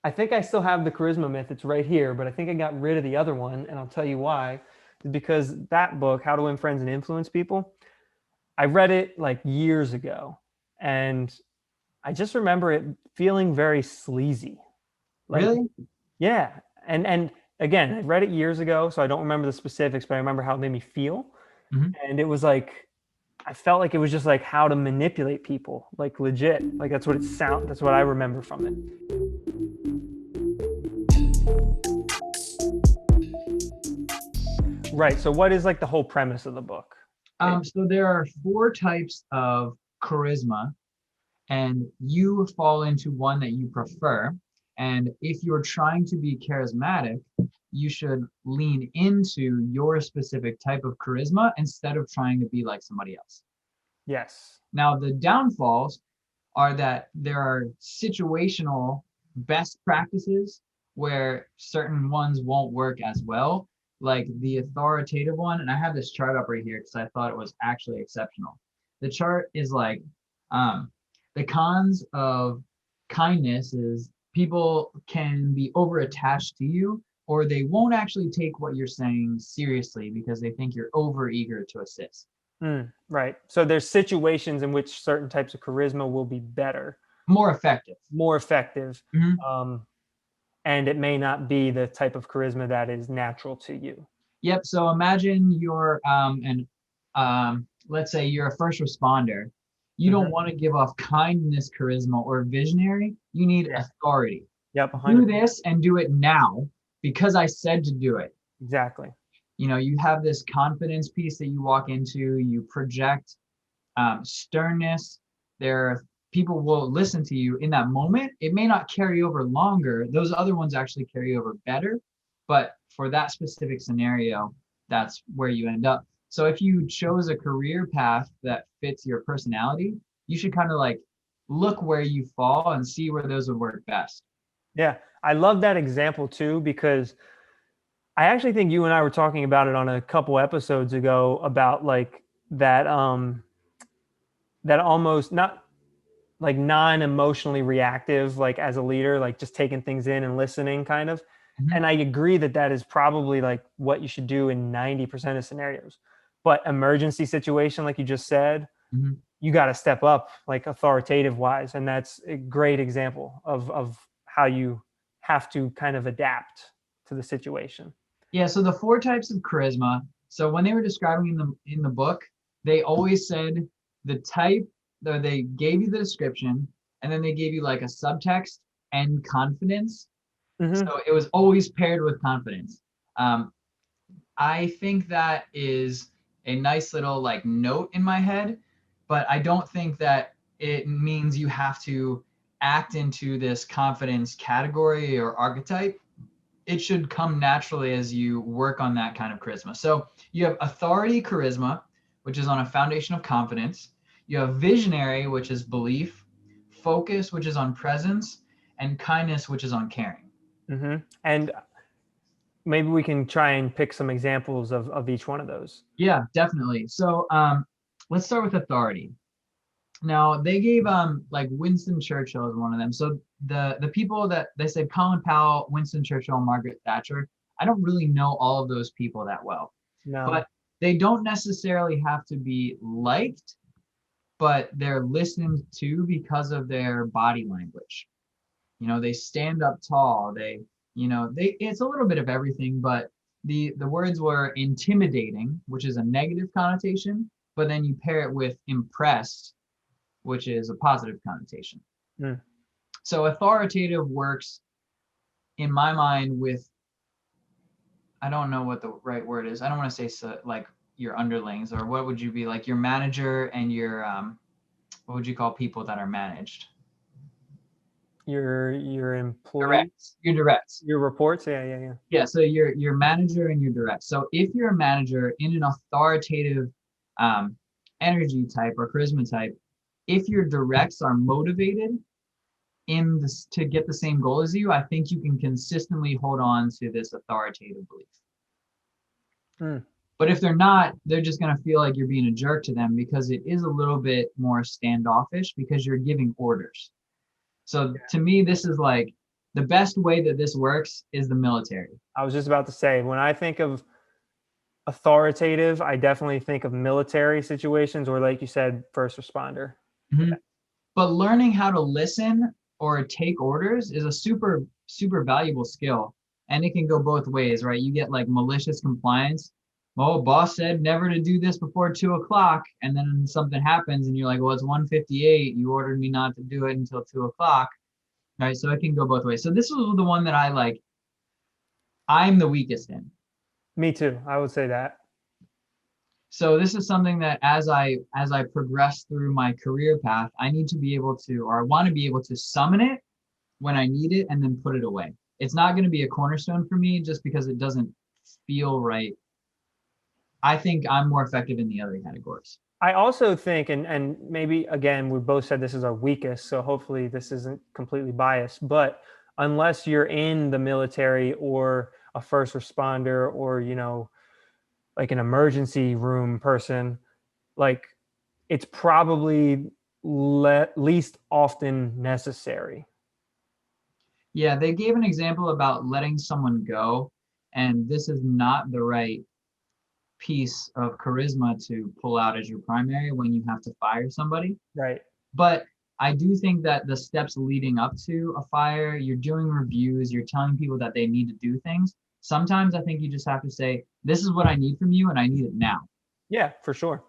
I think I still have the charisma myth. It's right here, but I think I got rid of the other one, and I'll tell you why. Because that book, How to Win Friends and Influence People, I read it like years ago, and I just remember it feeling very sleazy. Like, Really? yeah, and again, I read it years ago, so I don't remember the specifics, but I remember how it made me feel, Hmm. and it was like I felt like it was just like how to manipulate people, like legit. Like that's what it sound. That's what I remember from it. Right. So what is like the whole premise of the book? It, So there are four types of charisma, and you fall into one that you prefer. And if you're trying to be charismatic, you should lean into your specific type of charisma instead of trying to be like somebody else. yes. Now, the downfalls are that there are situational best practices where certain ones won't work as well, like the authoritative one. And I have this chart up right here because I thought it was actually exceptional. The chart is like um, the cons of kindness is people can be over attached to you, or they won't actually take what you're saying seriously because they think you're over eager to assist. Right. So there's situations in which certain types of charisma will be better, More effective. more effective, Mhm. um, and it may not be the type of charisma that is natural to you. Yep. So imagine you're and let's say you're a first responder. You don't Hmm. want to give off kindness, charisma, or visionary. You need Yeah. authority. Yep. Do 100%. this and do it now because I said to do it. Exactly. You have this confidence piece that you walk into. You project sternness. There, people will listen to you in that moment. It may not carry over longer. Those other ones actually carry over better, but for that specific scenario, that's where you end up. So if you chose a career path that fits your personality, you should kind of like look where you fall and see where those would work best. Yeah. I love that example too, because I actually think you and I were talking about it on a couple episodes ago about like that that almost not like non-emotionally reactive, like as a leader, like just taking things in and listening kind of. Mhm. And I agree that that is probably like what you should do in 90% of scenarios. But emergency situation, like you just said, Mhm. you got to step up like authoritative wise. And that's a great example of how you have to kind of adapt to the situation. Yeah, so the four types of charisma. So when they were describing in the book, they always said the type, or they gave you the description, and then they gave you like a subtext and confidence. Hmm. So it was always paired with confidence. Um, I think that is a nice little like note in my head, but I don't think that it means you have to act into this confidence category or archetype. It should come naturally as you work on that kind of charisma. So you have authority charisma, which is on a foundation of confidence. You have visionary, which is belief, focus, which is on presence, and kindness, which is on caring. And maybe we can try and pick some examples of each one of those. Yeah, definitely. So let's start with authority. Now they gave like Winston Churchill is one of them. So the people that they said Colin Powell, Winston Churchill, Margaret Thatcher. I don't really know all of those people that well, No. but they don't necessarily have to be liked, but they're listened to because of their body language. They stand up tall. They it's a little bit of everything, but the words were intimidating, which is a negative connotation, but then you pair it with impressed, which is a positive connotation. Mm. So authoritative works in my mind with, I don't know what the right word is. I don't want to say so, like your underlings, or what would you be like your manager and your what would you call people that are managed? Your employee, Direct. Your directs. your reports. Yeah, yeah, yeah. Yeah, so your manager and your direct. So if you're a manager in an authoritative um, energy type or charisma type, if your directs are motivated in this to get the same goal as you, I think you can consistently hold on to this authoritative belief. Mm. But if they're not, they're just going to feel like you're being a jerk to them because it is a little bit more standoffish because you're giving orders. So to me, this is like the best way that this works is the military. I was just about to say, when I think of authoritative, I definitely think of military situations, or like you said, first responder. Mhm. But learning how to listen or take orders is a super valuable skill, and it can go both ways, right? You get like malicious compliance. Oh, boss said never to do this before 2 o'clock, and then something happens, and you're like, well, it's 1:58. You ordered me not to do it until 2 o'clock, right? So it can go both ways. So this was the one that I like. I'm the weakest in. Me too. I would say that. So this is something that as I progress through my career path, I need to be able to, or I want to be able to summon it when I need it and then put it away. It's not going to be a cornerstone for me just because it doesn't feel right. I think I'm more effective in the other categories. I also think, and maybe again, we both said this is our weakest, so hopefully this isn't completely biased, but unless you're in the military or a first responder or, like an emergency room person, like it's probably least often necessary. Yeah, they gave an example about letting someone go, and this is not the right piece of charisma to pull out as your primary when you have to fire somebody. Right. But I do think that the steps leading up to a fire, you're doing reviews, you're telling people that they need to do things. Sometimes I think you just have to say, this is what I need from you and I need it now. Yeah, for sure.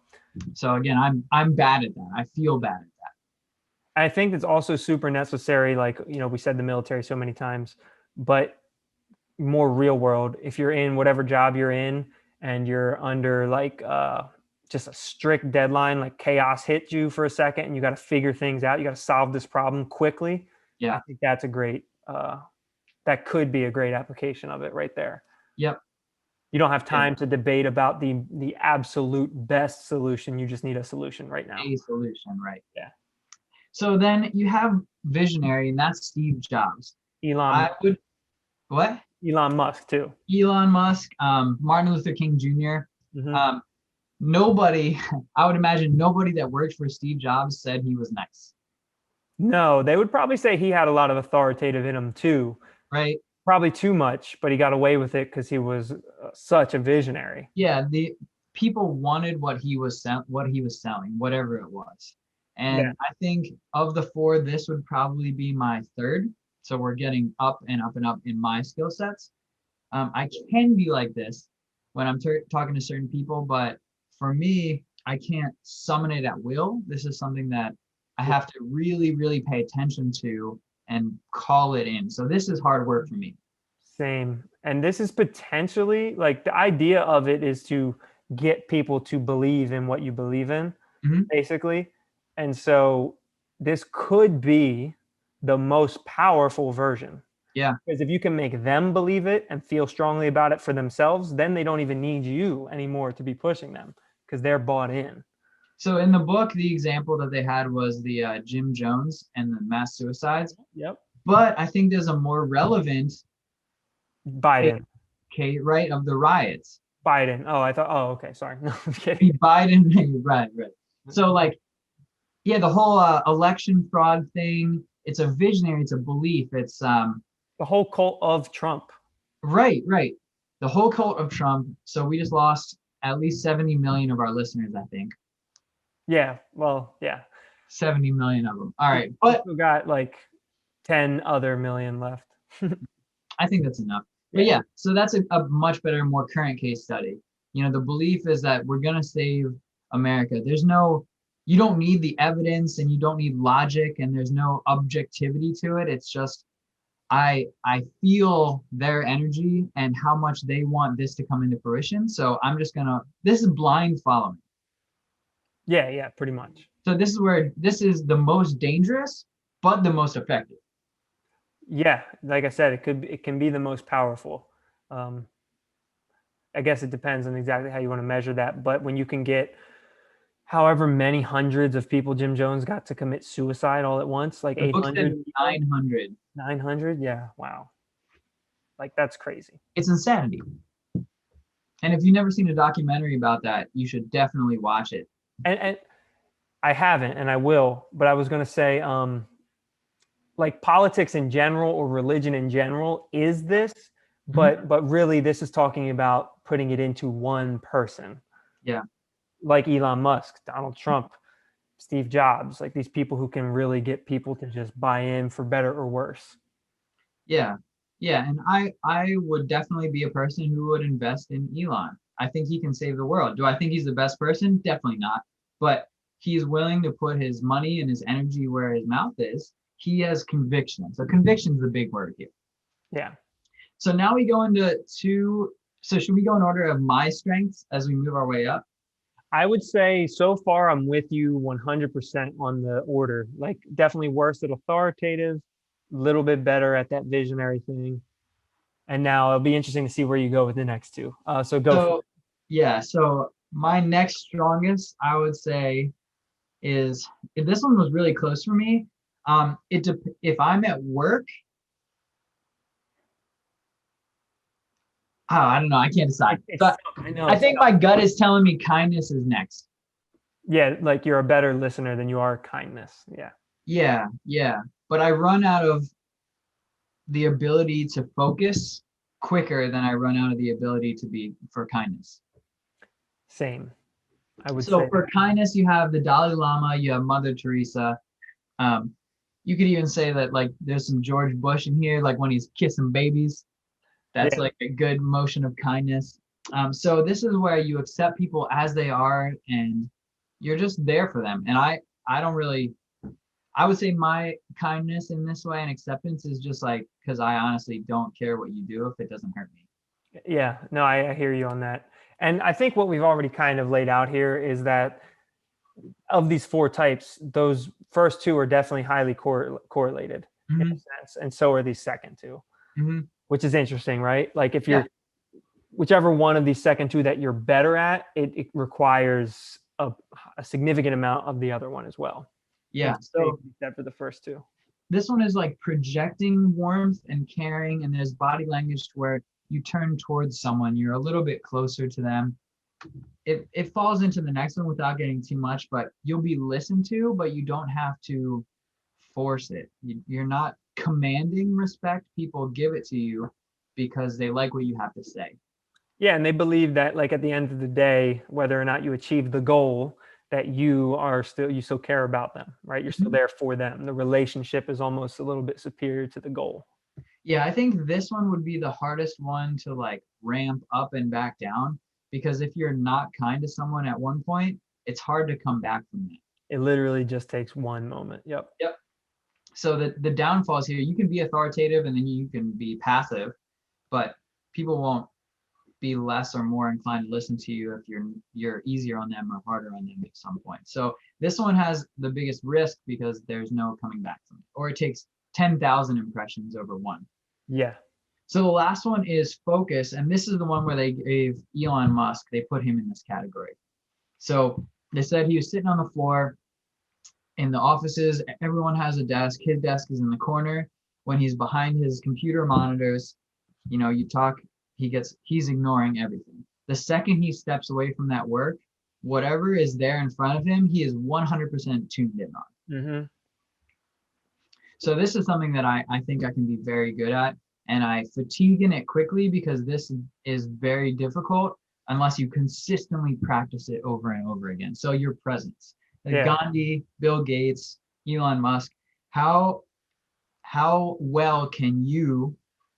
So again, I'm bad at that. I feel bad at that. I think it's also super necessary. Like, we said the military so many times, but more real world, if you're in whatever job you're in and you're under like just a strict deadline, like chaos hits you for a second and you got to figure things out, you got to solve this problem quickly. I Yeah. think that's a great that could be a great application of it right there. Yep. You don't have Yeah. time to debate about the absolute best solution. You just need a solution right now. A solution, right? Yeah. So then you have visionary, and that's Steve Jobs. Elon I would what? Elon Musk too. Elon Musk, Martin Luther King Jr. Hmm. Um, nobody, I would imagine nobody that worked for Steve Jobs said he was nice, No, they would probably say he had a lot of authoritative in him too. right? Probably too much, but he got away with it because he was such a visionary. Yeah, the people wanted what he was selling, whatever it was. Yeah. And I think of the four, this would probably be my third. So we're getting up and up and up in my skill sets. I can be like this when I'm talking to certain people, but for me, I can't summon it at will. This is something that I have to really, really pay attention to and call it in. So this is hard work for me. Same. And this is potentially like the idea of it is to get people to believe in what you believe in, Mhm. basically. And so this could be the most powerful version. Yeah. Because if you can make them believe it and feel strongly about it for themselves, then they don't even need you anymore to be pushing them because they're bought in. So in the book, the example that they had was the Jim Jones and the mass suicides. Yep. But I think there's a more relevant Biden. case, right, of the riots. Biden. Oh, I thought, oh, okay. Sorry. No, I'm kidding. Biden, right, right. So like, yeah, the whole election fraud thing. It's a visionary. It's a belief. It's The whole cult of Trump. right, right. The whole cult of Trump. So we just lost at least 70 million of our listeners, I think. Yeah. Well, yeah. 70 million of them. All right. But we got like 10 other million left. I think that's enough. But yeah, so that's a much better, more current case study. You know, the belief is that we're going to save America. You don't need the evidence and you don't need logic and there's no objectivity to it. It's just, I feel their energy and how much they want this to come into fruition. So this is blind following. Yeah, yeah, pretty much. So this is the most dangerous, but the most effective. Yeah, like I said, it can be the most powerful. I guess it depends on exactly how you want to measure that. But when you can get however many hundreds of people Jim Jones got to commit suicide all at once, like The book said 800, 900. 900, yeah, wow, like that's crazy. It's insanity. And if you've never seen a documentary about that, you should definitely watch it. And I haven't, and I will. But I was going to say, like politics in general or religion in general is this, Mhm. but really this is talking about putting it into one person, Yeah. like Elon Musk, Donald Trump, Steve Jobs, like these people who can really get people to just buy in for better or worse. Yeah. Yeah. And I would definitely be a person who would invest in Elon. I think he can save the world. Do I think he's the best person? Definitely not. But he's willing to put his money and his energy where his mouth is. He has conviction. So conviction is the big word here. Yeah. So now we go into two. So should we go in order of my strengths as we move our way up? I would say so far I'm with you 100% on the order. Like definitely worse at authoritative, a little bit better at that visionary thing. And now it'll be interesting to see where you go with the next two. So go for So yeah, so my next strongest, I would say, is if this one was really close for me. If I'm at work, oh, I don't know, I can't decide. it. It's But tough. I know I it's think tough. my gut is telling me kindness is next. Yeah, like you're a better listener than you are kindness. Yeah, Yeah, yeah. But I run out of the ability to focus quicker than I run out of the ability to be for kindness. same. I would So say for that. kindness, you have the Dalai Lama, you have Mother Teresa. Um, you could even say that like there's some George Bush in here, like when he's kissing babies. That's Yeah, like a good motion of kindness. So this is where you accept people as they are, and you're just there for them. And I don't really. I would say my kindness in this way and acceptance is just like because I honestly don't care what you do if it doesn't hurt me. yeah. No, I hear you on that. And I think what we've already kind of laid out here is that of these four types, those first two are definitely highly correlated in Hmm. a sense, and so are these second two, Hmm. which is interesting, right? Like if Yeah. you're whichever one of these second two that you're better at, it requires a significant amount of the other one as well. And Yeah. same So can be said for the first two. this one is like projecting warmth and caring, and there's body language where you turn towards someone, you're a little bit closer to them. It falls into the next one without getting too much, but you'll be listened to, but you don't have to force it. You're not commanding respect. People give it to you because they like what you have to say. Yeah, and they believe that like at the end of the day, whether or not you achieve the goal, that you still care about them, right? You're still Mhm. there for them. The relationship is almost a little bit superior to the goal. Yeah, I think this one would be the hardest one to like ramp up and back down because if you're not kind to someone at one point, it's hard to come back from that. It literally just takes one moment. Yep. Yep. So the downfalls here, you can be authoritative and then you can be passive, but people won't be less or more inclined to listen to you if you're easier on them or harder on them at some point. So this one has the biggest risk because there's no coming back from it, or it takes 10,000 impressions over one. Yeah. So the last one is focus, and this is the one where they gave Elon Musk, they put him in this category. So they said he was sitting on the floor in the offices, everyone has a desk, his desk is in the corner. When he's behind his computer monitors, you talk, he's ignoring everything. The second he steps away from that work, whatever is there in front of him, he is 100% tuned in on. Hmm. So this is something that I think I can be very good at, and I fatigue in it quickly because this is very difficult unless you consistently practice it over and over again. So your presence, like Yeah. Gandhi, Bill Gates, Elon Musk, how how well can you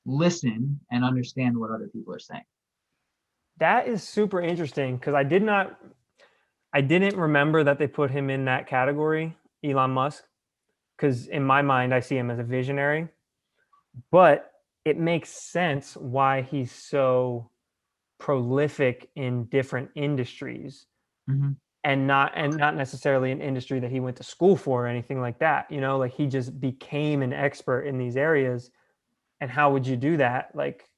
listen and understand what other people are saying? That is super interesting because I didn't remember that they put him in that category, Elon Musk, because in my mind I see him as a visionary, but it makes sense why he's so prolific in different industries Hmm. and not necessarily an industry that he went to school for or anything like that. Like he just became an expert in these areas. And how would you do that? Like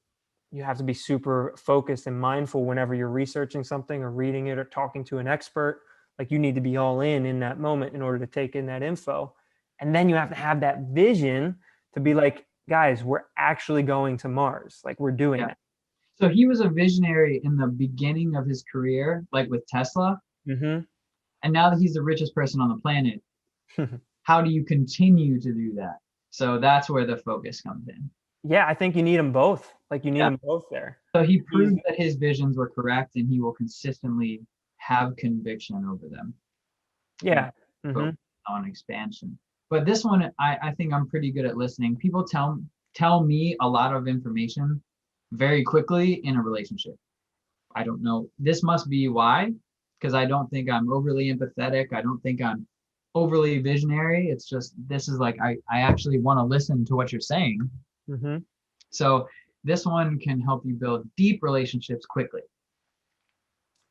you have to be super focused and mindful whenever you're researching something or reading it or talking to an expert. Like you need to be all in that moment in order to take in that info. And then you have to have that vision to be like, guys, we're actually going to Mars. Like we're doing Yeah. that. So he was a visionary in the beginning of his career, like with Tesla. Hmm. And now that he's the richest person on the planet, how do you continue to do that? So that's where the focus comes in. Yeah, I think you need them both. Like you need Yeah. them both there. So he He's proved that his visions were correct, and he will consistently have conviction over them and yeah. focus Hmm. on expansion. But this one, I think I'm pretty good at listening. People tell me a lot of information very quickly in a relationship. I don't know. This must be why, because I don't think I'm overly empathetic. I don't think I'm overly visionary. It's just this is like I actually want to listen to what you're saying. Hmm. So this one can help you build deep relationships quickly.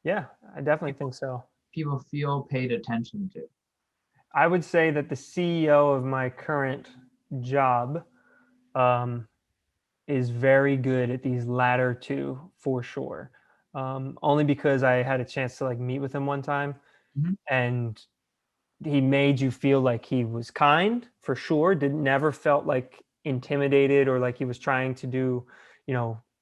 Yeah, I definitely People think so. people feel paid attention to. I would say that the CEO of my current job um, is very good at these latter two for sure. Only because I had a chance to like meet with him one time, Mhm. and he made you feel like he was kind for sure. Did never felt like intimidated or like he was trying to do,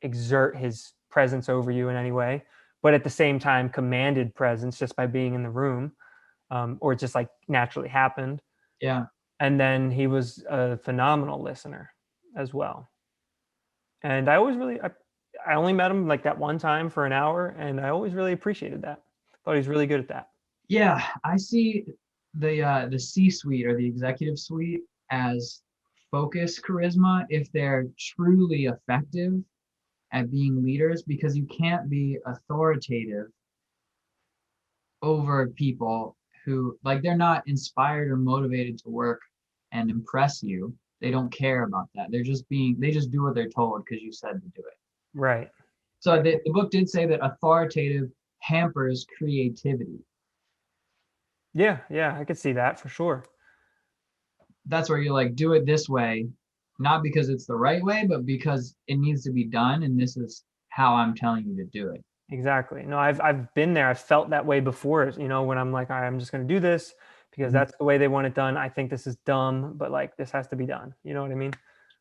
exert his presence over you in any way. But at the same time, commanded presence just by being in the room, or it just like naturally happened. Yeah. And then he was a phenomenal listener as well. And I only met him like that one time for an hour, and I always really appreciated that. Thought he was really good at that. Yeah, I see the C-suite or the executive suite as focus charisma if they're truly effective at being leaders, because you can't be authoritative over people who like they're not inspired or motivated to work and impress you. They don't care about that. They just do what they're told because you said to do it. Right. So the book did say that authoritative hampers creativity. Yeah, yeah, I could see that for sure. That's where you like do it this way, not because it's the right way, but because it needs to be done, and this is how I'm telling you to do it. Exactly. No, I've been there. I've felt that way before, when I'm like, all right, I'm just going to do this because Mhm. that's the way they want it done. I think this is dumb, but like this has to be done. You know what I mean?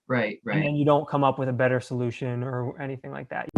Right, And right. then you don't come up with a better solution or anything like that.